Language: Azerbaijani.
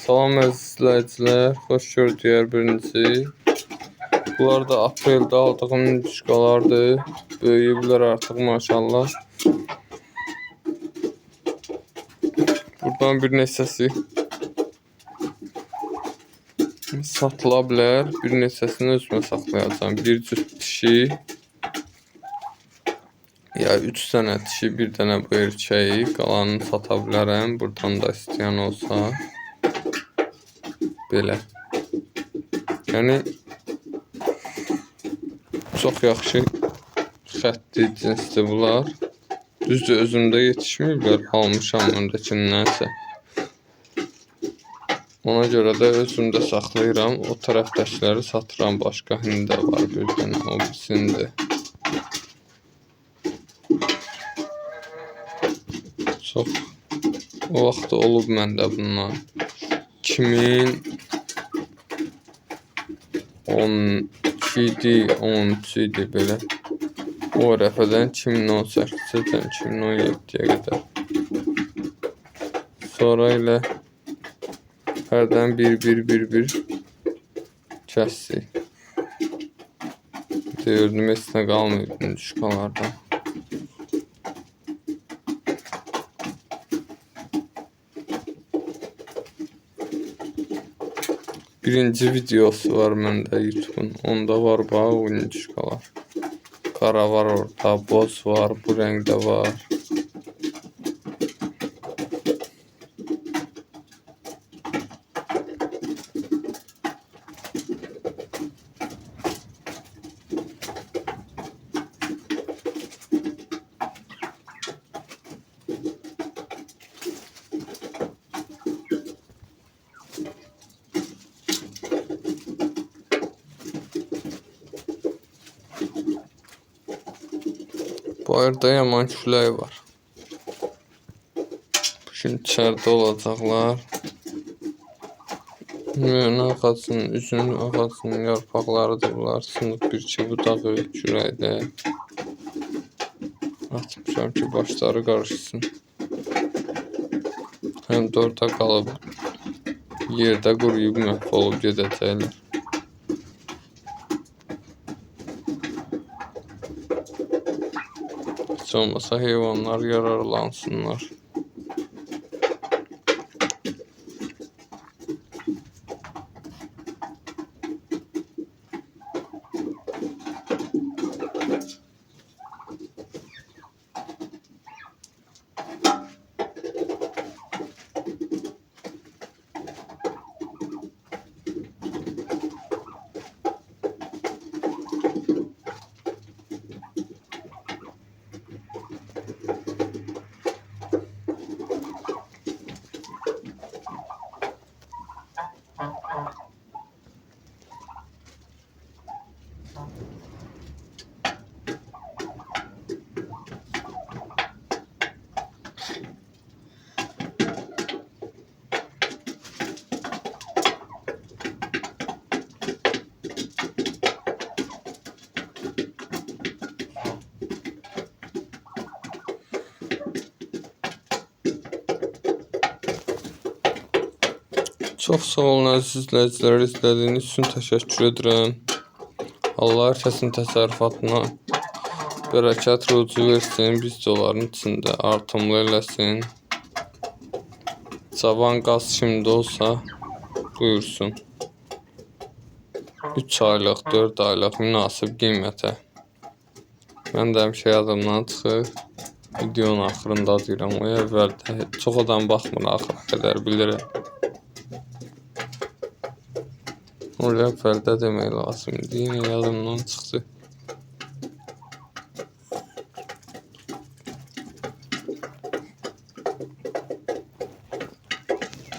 Salam əziz izləyicilər, xoş gördük birinizi. Bunlar da apreldə aldığım nişqalardır. Böyüyüblər artıq maşallah. Buradan bir neçəsi satıla bilər. Bir neçəsini özümə saxlayacağım. Bir cüt dişi. Ya 3 dənə dişi, bir dənə bu erkəyi. Qalanını sata bilərəm. Buradan da istəyən olsa. Belə. Yəni çox yaxşı xəttli cinsdir bunlar. Düzdür, özümdə yetişməyiblər, almışam öndəkinnənsə. Ona görə də özümdə saxlayıram. O tərəfdəkiləri satıram. Başqa hində var bir dənə, o birisində. Çox o vaxt olub məndə bunlar. 2012 idi, 13 idi belə. O rəfədən 2018-dən 2017-yə qədər. Sonra ilə hərdən bir kəsdik. Deyirdim, heç nə qalmayıb nişqalardan. Birinci videosu var məndə YouTube'un. Onda var bax o nişqalar. Qara var orada, boz var, bu rəngdə var. Bayırda yaman külək var. Bugün içəridə olacaqlar. Müyən ağacının, üzüm ağacının yarpaqlarıdır bunlar. Sınıb bir-iki budağı küləkdə. Atmışam ki, başları qarışsın. Həm də orada qalıb yerdə quruyub məhv olub gedəcəklər. Heç olmasa heyvanlar yararlansınlar. Çox sağ olun əziz izləyicilər, izlədiyiniz üçün təşəkkür edirəm. Allah hər kəsin təsərrüfatına bərəkət rucu versin, biz də onların içində artımlı eləsin. Cavan qaz kimdə olsa buyursun. 3 aylıq, 4 aylıq münasib qiymətə. Mən də həmişə yadımdan çıxır. Videonun axırında deyirəm, o əvvəldə çox adam baxmır, axıra qədər bilirəm. Oraya əvvəldə demək lazımdır, yine yadımdan çıxdı.